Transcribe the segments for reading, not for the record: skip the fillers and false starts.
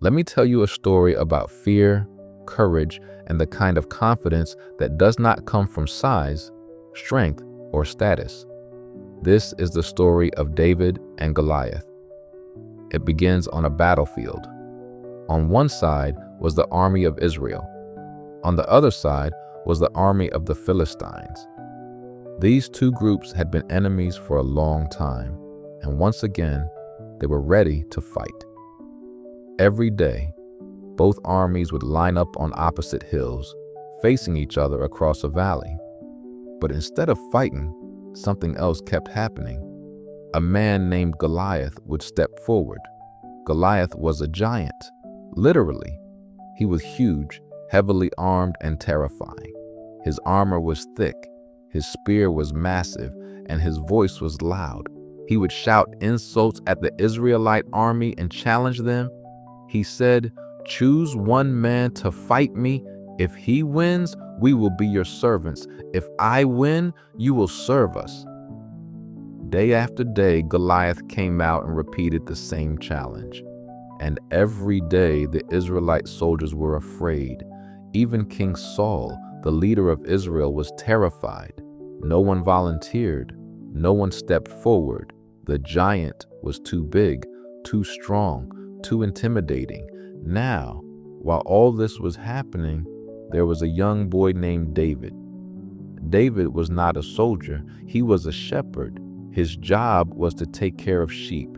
Let me tell you a story about fear, courage, and the kind of confidence that does not come from size, strength, or status. This is the story of David and Goliath. It begins on a battlefield. On one side was the army of Israel. On the other side was the army of the Philistines. These two groups had been enemies for a long time, and once again, they were ready to fight. Every day, both armies would line up on opposite hills, facing each other across a valley. But instead of fighting, something else kept happening. A man named Goliath would step forward. Goliath was a giant, literally. He was huge, heavily armed, and terrifying. His armor was thick, his spear was massive, and his voice was loud. He would shout insults at the Israelite army and challenge them. He said, "Choose one man to fight me. If he wins, we will be your servants. If I win, you will serve us." Day after day, Goliath came out and repeated the same challenge. And every day, the Israelite soldiers were afraid. Even King Saul, the leader of Israel, was terrified. No one volunteered. No one stepped forward. The giant was too big, too strong, too intimidating. Now, while all this was happening, there was a young boy named David. David was not a soldier, he was a shepherd. His job was to take care of sheep.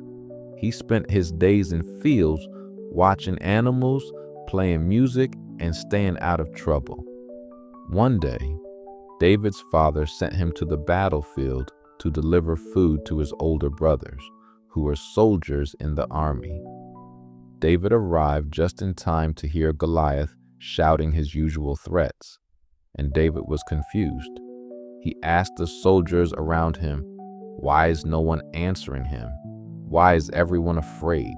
He spent his days in fields, watching animals, playing music, and staying out of trouble. One day, David's father sent him to the battlefield to deliver food to his older brothers, who were soldiers in the army. David arrived just in time to hear Goliath shouting his usual threats, and David was confused. He asked the soldiers around him, "Why is no one answering him? Why is everyone afraid?"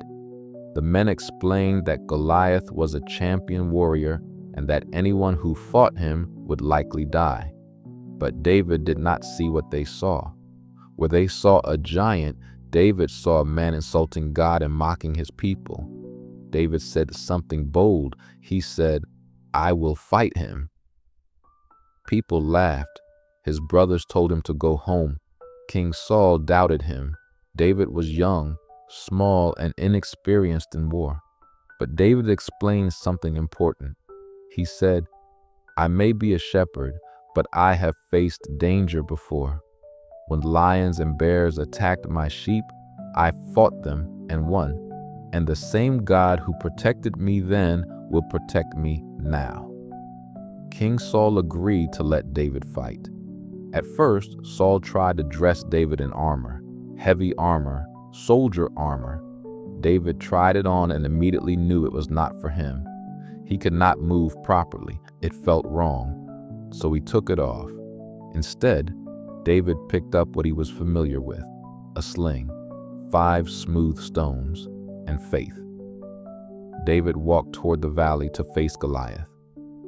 The men explained that Goliath was a champion warrior and that anyone who fought him would likely die. But David did not see what they saw. Where they saw a giant, David saw a man insulting God and mocking his people. David said something bold. He said, "I will fight him." People laughed. His brothers told him to go home. King Saul doubted him. David was young, small, and inexperienced in war. But David explained something important. He said, "I may be a shepherd, but I have faced danger before. When lions and bears attacked my sheep, I fought them and won. And the same God who protected me then will protect me now." King Saul agreed to let David fight. At first, Saul tried to dress David in armor, heavy armor, soldier armor. David tried it on and immediately knew it was not for him. He could not move properly. It felt wrong. So he took it off. Instead, David picked up what he was familiar with, a sling, 5 smooth stones, and faith. David walked toward the valley to face Goliath.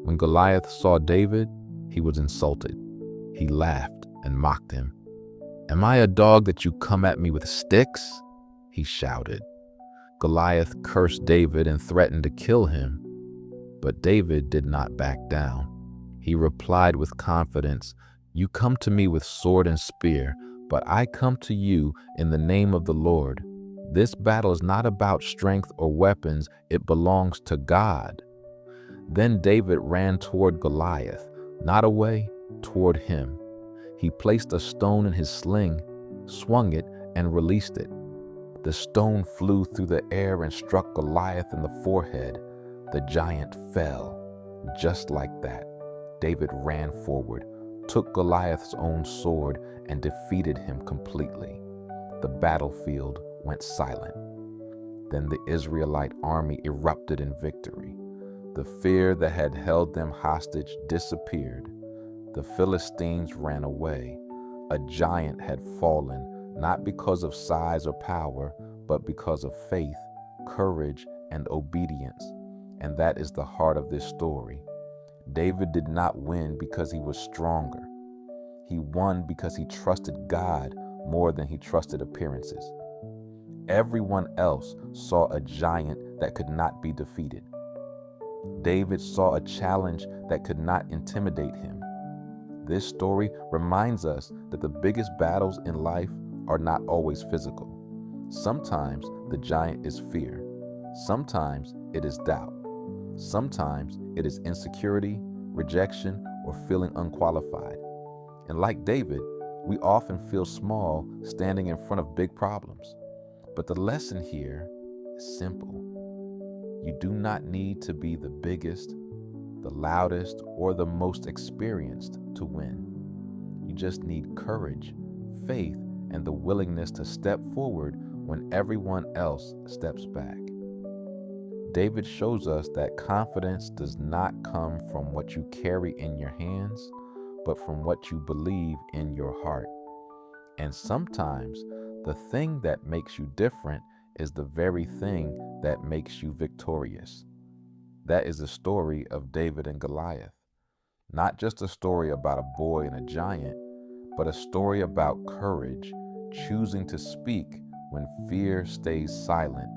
When Goliath saw David, he was insulted. He laughed and mocked him. "Am I a dog that you come at me with sticks?" he shouted. Goliath cursed David and threatened to kill him. But David did not back down. He replied with confidence, "You come to me with sword and spear, but I come to you in the name of the Lord. This battle is not about strength or weapons, it belongs to God." Then David ran toward Goliath, not away, toward him. He placed a stone in his sling, swung it, and released it. The stone flew through the air and struck Goliath in the forehead. The giant fell. Just like that, David ran forward, took Goliath's own sword, and defeated him completely. The battlefield went silent. Then the Israelite army erupted in victory. The fear that had held them hostage disappeared. The Philistines ran away. A giant had fallen, not because of size or power, but because of faith, courage, and obedience. And that is the heart of this story. David did not win because he was stronger. He won because he trusted God more than he trusted appearances. Everyone else saw a giant that could not be defeated. David saw a challenge that could not intimidate him. This story reminds us that the biggest battles in life are not always physical. Sometimes the giant is fear. Sometimes it is doubt. Sometimes it is insecurity, rejection, or feeling unqualified. And like David, we often feel small standing in front of big problems. But the lesson here is simple. You do not need to be the biggest, the loudest, or the most experienced to win. You just need courage, faith, and the willingness to step forward when everyone else steps back. David shows us that confidence does not come from what you carry in your hands, but from what you believe in your heart. And sometimes the thing that makes you different is the very thing that makes you victorious. That is the story of David and Goliath. Not just a story about a boy and a giant, but a story about courage, choosing to speak when fear stays silent,